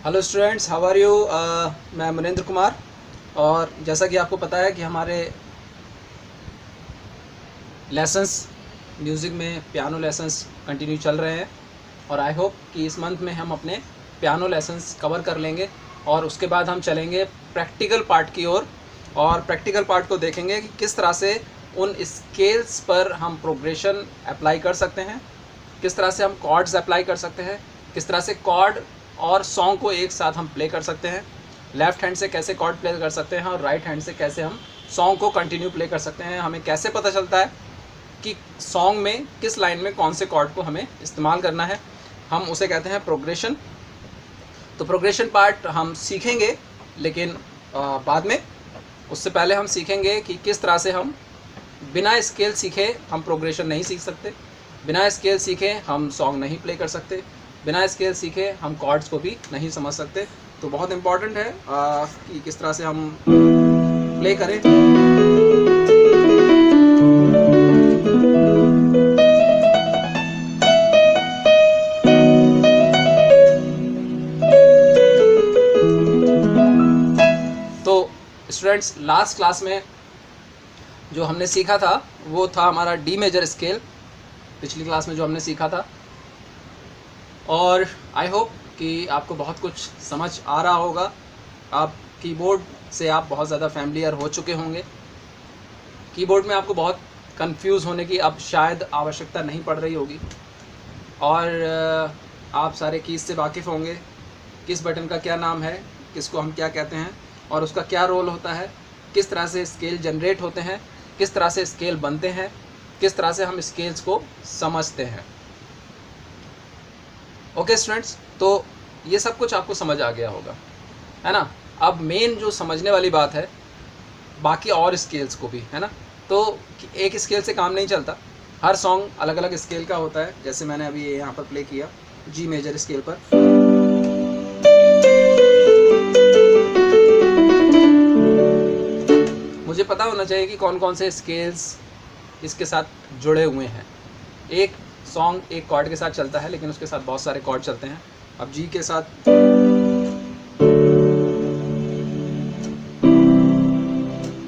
Hello students, how are you. मैं मनेंद्र कुमार। और जैसा कि आपको पता है कि हमारे लेसन्स म्यूज़िक में पियानो लेसन्स कंटिन्यू चल रहे हैं और आई होप कि इस मंथ में हम अपने पियानो लेसन्स कवर कर लेंगे और उसके बाद हम चलेंगे प्रैक्टिकल पार्ट की ओर और प्रैक्टिकल पार्ट को देखेंगे कि किस तरह से उन स्केल्स पर हम प्रोग्रेशन अप्लाई कर सकते हैं, किस तरह से हम कॉर्ड्स अप्लाई कर सकते हैं, किस तरह से कॉर्ड और सॉन्ग को एक साथ हम प्ले कर सकते हैं, लेफ़्ट हैंड से कैसे कॉर्ड प्ले कर सकते हैं और राइट हैंड से कैसे हम सॉन्ग को कंटिन्यू प्ले कर सकते हैं। हमें कैसे पता चलता है कि सॉन्ग में किस लाइन में कौन से कॉर्ड को हमें इस्तेमाल करना है, हम उसे कहते हैं प्रोग्रेशन। तो प्रोग्रेशन पार्ट हम सीखेंगे, लेकिन बाद में, उससे पहले हम सीखेंगे कि किस तरह से हम बिना स्केल सीखे हम प्रोग्रेशन नहीं सीख सकते, बिना स्केल सीखे हम सॉन्ग नहीं प्ले कर सकते, बिना स्केल सीखे हम कॉर्ड्स को भी नहीं समझ सकते। तो बहुत इम्पॉर्टेंट है कि किस तरह से हम प्ले करें। तो स्टूडेंट्स, लास्ट क्लास में जो हमने सीखा था वो था हमारा डी मेजर स्केल, पिछली क्लास में जो हमने सीखा था। और आई होप कि आपको बहुत कुछ समझ आ रहा होगा। आप कीबोर्ड से आप बहुत ज़्यादा फैमिलियर हो चुके होंगे। कीबोर्ड में आपको बहुत कंफ्यूज होने की अब शायद आवश्यकता नहीं पड़ रही होगी और आप सारे कीज़ से वाकिफ़ होंगे, किस बटन का क्या नाम है, किसको हम क्या कहते हैं और उसका क्या रोल होता है, किस तरह से स्केल जनरेट होते हैं, किस तरह से स्केल बनते हैं, किस तरह से हम स्केल्स को समझते हैं। ओके स्टूडेंट्स, तो ये सब कुछ आपको समझ आ गया होगा, है ना। अब मेन जो समझने वाली बात है बाकी और स्केल्स को भी, है ना। तो एक स्केल से काम नहीं चलता, हर सॉन्ग अलग अलग स्केल का होता है। जैसे मैंने अभी यहाँ पर प्ले किया जी मेजर स्केल पर, मुझे पता होना चाहिए कि कौन कौन से स्केल्स इसके साथ जुड़े हुए हैं। एक सॉन्ग एक कॉर्ड के साथ चलता है, लेकिन उसके साथ बहुत सारे कॉर्ड चलते हैं। अब जी के साथ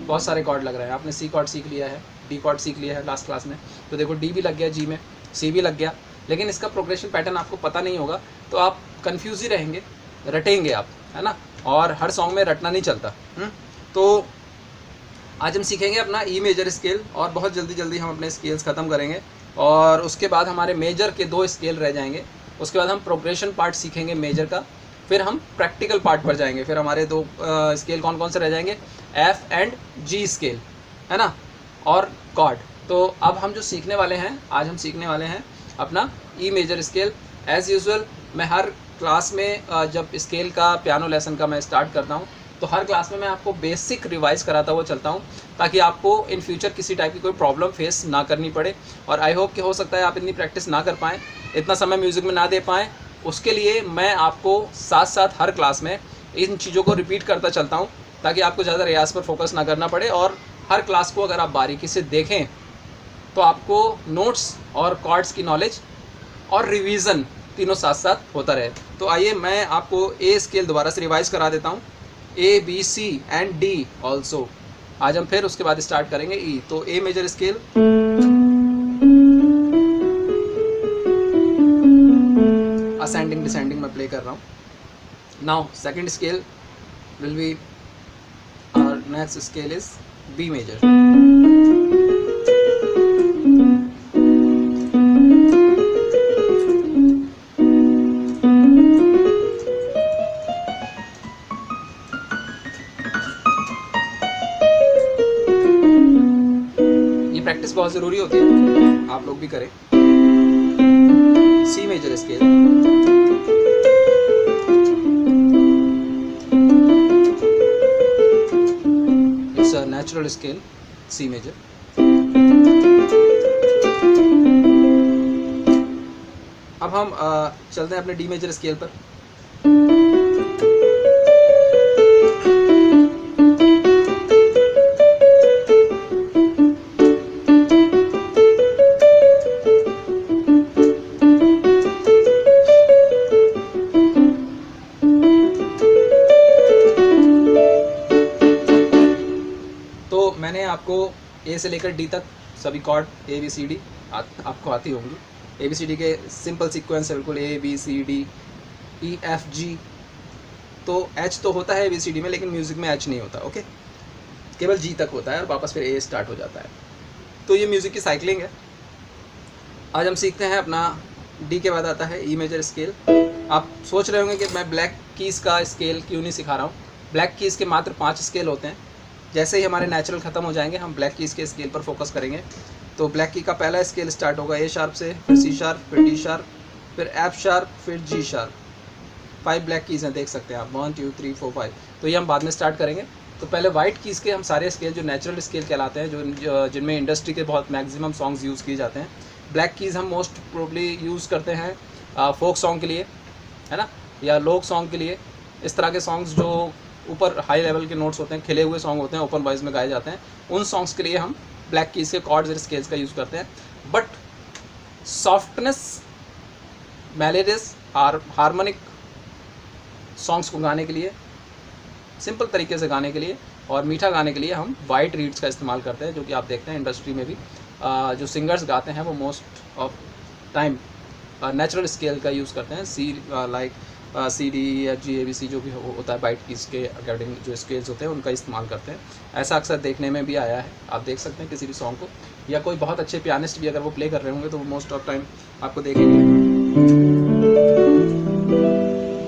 बहुत सारे कॉर्ड लग रहे हैं। आपने सी कॉर्ड सीख लिया है, डी कॉर्ड सीख लिया है लास्ट क्लास में, तो देखो डी भी लग गया, जी में सी भी लग गया, लेकिन इसका प्रोग्रेशन पैटर्न आपको पता नहीं होगा तो आप कंफ्यूज ही रहेंगे, रटेंगे आप, है ना। और हर सॉन्ग में रटना नहीं चलता। तो आज हम सीखेंगे अपना ई मेजर स्केल और बहुत जल्दी हम अपने स्केल्स ख़त्म करेंगे और उसके बाद हमारे मेजर के 2 स्केल रह जाएंगे। उसके बाद हम प्रोग्रेशन पार्ट सीखेंगे मेजर का, फिर हम प्रैक्टिकल पार्ट पर जाएंगे। फिर हमारे 2 स्केल कौन कौन से रह जाएंगे, एफ एंड जी स्केल, है ना, और कॉर्ड। तो अब हम जो सीखने वाले हैं, आज हम सीखने वाले हैं अपना E major scale. As usual मैं हर क्लास में जब स्केल का पियानो लेसन का मैं स्टार्ट करता हूँ तो हर क्लास में मैं आपको बेसिक रिवाइज़ कराता हुआ चलता हूँ, ताकि आपको इन फ्यूचर किसी टाइप की कोई प्रॉब्लम फेस ना करनी पड़े। और आई होप कि हो सकता है आप इतनी प्रैक्टिस ना कर पाएँ, इतना समय म्यूज़िक में ना दे पाएँ, उसके लिए मैं आपको साथ साथ हर क्लास में इन चीज़ों को रिपीट करता चलता हूँ, ताकि आपको ज़्यादा रियाज पर फोकस ना करना पड़े। और हर क्लास को अगर आप बारीकी से देखें तो आपको नोट्स और कॉर्ड्स की नॉलेज और रिवीजन तीनों साथ साथ होता रहे। तो आइए मैं आपको ए स्केल दोबारा से रिवाइज़ करा देता हूँ, A B C and D also. आज हम फिर उसके बाद स्टार्ट करेंगे ई। तो A major scale, ascending descending मैं प्ले कर रहा हूँ। Now second scale will be, our next scale is B major. Practice बहुत ज़रूरी होती है, आप लोग भी करें। C major scale, it's a natural scale, C major. अब हम चलते हैं अपने डी मेजर स्केल पर। आपको ए से लेकर डी तक सभी कॉर्ड ABCD आपको आती होंगी। ABCD के सिंपल सीक्वेंस है बिल्कुल, ABCD EFG। तो H तो होता है ABCD में, लेकिन म्यूज़िक में H नहीं होता, ओके, केवल G तक होता है और वापस फिर A स्टार्ट हो जाता है। तो ये म्यूज़िक की साइकिलिंग है। आज हम सीखते हैं अपना डी के बाद आता है ई मेजर स्केल। आप सोच रहे होंगे कि मैं ब्लैक कीज़ का स्केल क्यों नहीं सिखा रहा हूँ। ब्लैक कीज़ के मात्र 5 स्केल होते हैं। जैसे ही हमारे नेचुरल ख़त्म हो जाएंगे हम ब्लैक कीज़ के स्केल पर फोकस करेंगे। तो ब्लैक की का पहला स्केल स्टार्ट होगा ए शार्प से, फिर सी शार्प, फिर डी शार्प, फिर एफ शार्प, फिर जी शार्प। 5 ब्लैक कीज़ हैं, देख सकते हैं आप, 1 2 3 4 5। तो ये हम बाद में स्टार्ट करेंगे। तो पहले वाइट कीज़ के हम सारे स्केल जो नेचुरल स्केल कहलाते हैं, जो जिनमें इंडस्ट्री के बहुत मैक्सिमम सॉन्ग्स यूज़ किए जाते हैं। ब्लैक कीज़ हम मोस्ट प्रोबली यूज़ करते हैं फोक सॉन्ग के लिए, है ना, या लोक सॉन्ग के लिए। इस तरह के सॉन्ग्स जो ऊपर हाई लेवल के नोट्स होते हैं, खिले हुए सॉन्ग होते हैं, ओपन वॉइस में गाए जाते हैं, उन सॉन्ग्स के लिए हम ब्लैक कीज़ के कॉर्ड्स और स्केल्स का यूज़ करते हैं। But softness, melodious, harmonic songs को गाने के लिए, सिंपल तरीके से गाने के लिए और मीठा गाने के लिए हम वाइट रीड्स का इस्तेमाल करते हैं, जो कि आप देखते हैं इंडस्ट्री में भी जो सिंगर्स गाते हैं वो most of time natural scale का यूज़ करते हैं। C D F G A B C जो भी होता है वाइट कीज़ के अकॉर्डिंग जो स्केल्स होते हैं उनका इस्तेमाल करते हैं। ऐसा अक्सर देखने में भी आया है। आप देख सकते हैं किसी भी सॉन्ग को, या कोई बहुत अच्छे पियानिस्ट भी अगर वो प्ले कर रहे होंगे तो वो मोस्ट ऑफ टाइम आपको देखेंगे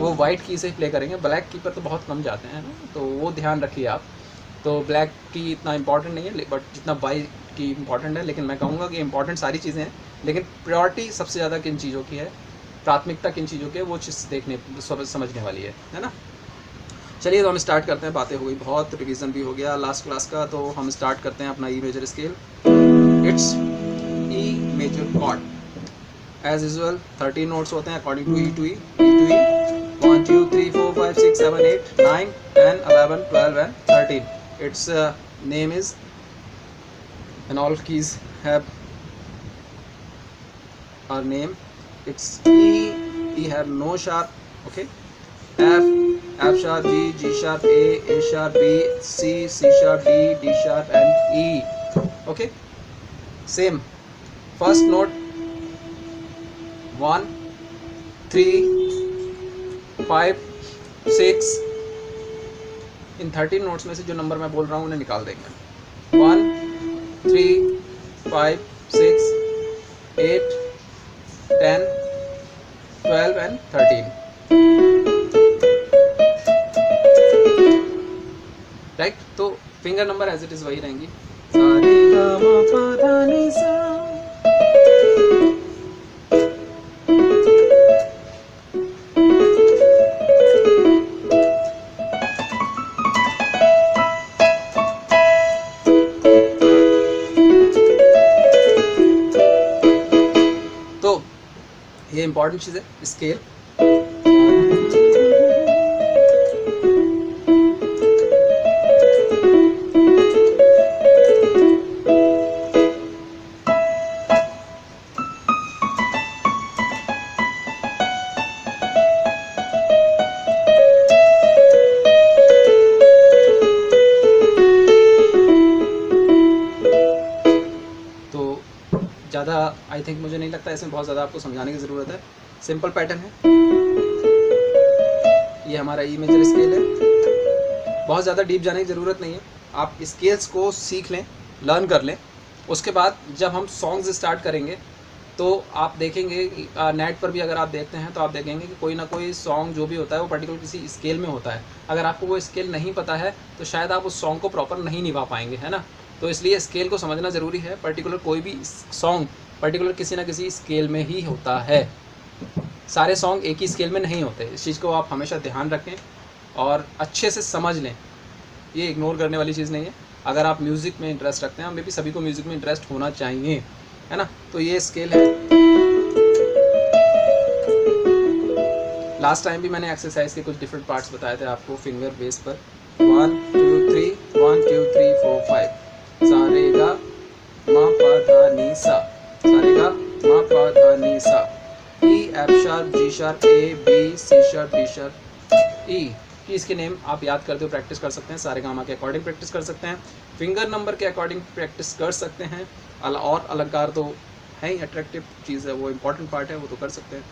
वो वाइट की से प्ले करेंगे। ब्लैक की पर तो बहुत कम जाते हैं ना, तो वो ध्यान रखिए आप। तो ब्लैक की इतना इंपॉर्टेंट नहीं है, बट जितना वाइट की इंपॉर्टेंट है। लेकिन मैं कहूँगा कि इंपॉर्टेंट सारी चीज़ें हैं, लेकिन प्रायोरिटी सबसे ज़्यादा किन चीज़ों की है, प्राथमिकता किन चीज़ों की है, वो चीज़ देखने समझने वाली है ना। चलिए तो हम स्टार्ट करते हैं। बातें हो गई बहुत, रिवीजन भी हो गया लास्ट क्लास का। तो हम स्टार्ट करते हैं अपना E major scale. It's E major chord. As usual 13 notes होते हैं according to E to E. 1 2 3 4 5 6 7 8 9 10 11 12 and 13. Its name is, and all keys have a name. It's E have no sharp, okay. F sharp, G sharp, A sharp, B, C sharp, D sharp and E, okay. Same first note 1 3 5 6। In 13 notes में से जो number मैं बोल रहा हूँ उन्हें निकाल देंगे। 1 3 5 6 8 10 12 and 13, राइट। तो finger number as it is वही रहेंगी। तो ये इंपॉर्टेंट चीज़ है, स्केल। ज़्यादा आई थिंक मुझे नहीं लगता इसमें बहुत ज़्यादा आपको समझाने की ज़रूरत है। सिंपल पैटर्न है। ये हमारा ई मेजर स्केल है। बहुत ज़्यादा डीप जाने की ज़रूरत नहीं है। आप स्केल्स को सीख लें, लर्न कर लें। उसके बाद जब हम सॉन्ग्स स्टार्ट करेंगे तो आप देखेंगे नेट पर भी अगर आप देखते हैं तो आप देखेंगे कि कोई ना कोई सॉन्ग जो भी होता है वो पर्टिकुलर किसी स्केल में होता है। अगर आपको वो स्केल नहीं पता है तो शायद आप उस सॉन्ग को प्रॉपर नहीं निभा पाएंगे, है ना। तो इसलिए स्केल को समझना ज़रूरी है। पर्टिकुलर कोई भी सॉन्ग पर्टिकुलर किसी ना किसी स्केल में ही होता है। सारे सॉन्ग एक ही स्केल में नहीं होते। इस चीज़ को आप हमेशा ध्यान रखें और अच्छे से समझ लें। ये इग्नोर करने वाली चीज़ नहीं है। अगर आप म्यूज़िक में इंटरेस्ट रखते हैं, मे भी सभी को म्यूज़िक में इंटरेस्ट होना चाहिए, है ना। तो ये स्केल है। लास्ट टाइम भी मैंने एक्सरसाइज के कुछ डिफरेंट पार्ट्स बताए थे आपको फिंगर बेस पर। 1 2 3 1 2 3 4 5 सा रे गा मा पा धा नी सा, सा रे गा मा पा धा नी सा। E F sharp, G sharp, A B C sharp, D sharp, E, keys के नेम आप याद करते हो प्रैक्टिस कर सकते हैं, सारेगामा के अकॉर्डिंग प्रैक्टिस कर सकते हैं, फिंगर नंबर के अकॉर्डिंग प्रैक्टिस कर सकते हैं। और अलंकार तो है ही, अट्रैक्टिव चीज़ है, वो इम्पॉर्टेंट पार्ट है, वो तो कर सकते हैं।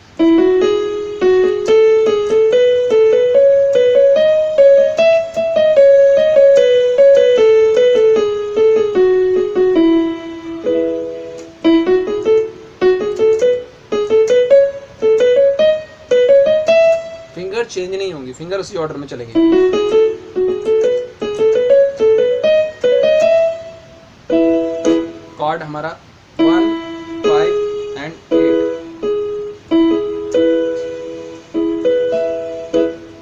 फिंगर चेंज नहीं होंगी, फिंगर उसी ऑर्डर में चलेंगे। कॉर्ड हमारा 1, 5 एंड 8।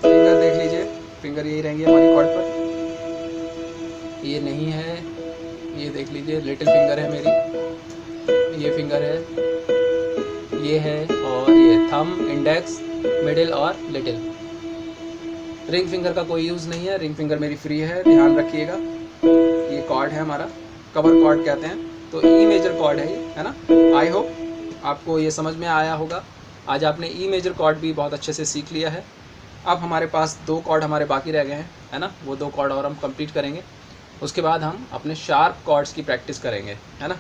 फिंगर देख लीजिए, फिंगर यही रहेंगी हमारी कॉर्ड पर। ये नहीं है, ये देख लीजिए लिटिल फिंगर है मेरी, ये फिंगर है, ये है, और ये थंब, इंडेक्स, मिडिल और लिटिल। रिंग फिंगर का कोई यूज़ नहीं है, रिंग फिंगर मेरी फ्री है, ध्यान रखिएगा। ये कॉर्ड है हमारा, कवर कॉर्ड कहते हैं, तो ई मेजर कॉर्ड है ये, है ना। आई होप आपको ये समझ में आया होगा। आज आपने ई मेजर कॉर्ड भी बहुत अच्छे से सीख लिया है। अब हमारे पास 2 कॉर्ड हमारे बाकी रह गए हैं, है ना, वो 2 कॉर्ड और हम कंप्लीट करेंगे। उसके बाद हम अपने शार्प कॉर्ड्स की प्रैक्टिस करेंगे, है ना।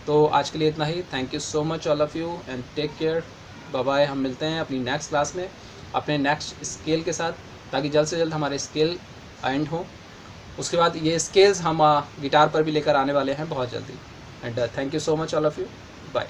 तो आज के लिए इतना ही। Thank you so much all of you and take care, bye bye. हम मिलते हैं अपनी नेक्स्ट क्लास में अपने नेक्स्ट स्केल के साथ, ताकि जल्द से जल्द हमारे स्केल एंड हो। उसके बाद ये स्केल्स हम गिटार पर भी लेकर आने वाले हैं बहुत जल्दी। And thank you so much all of you, bye.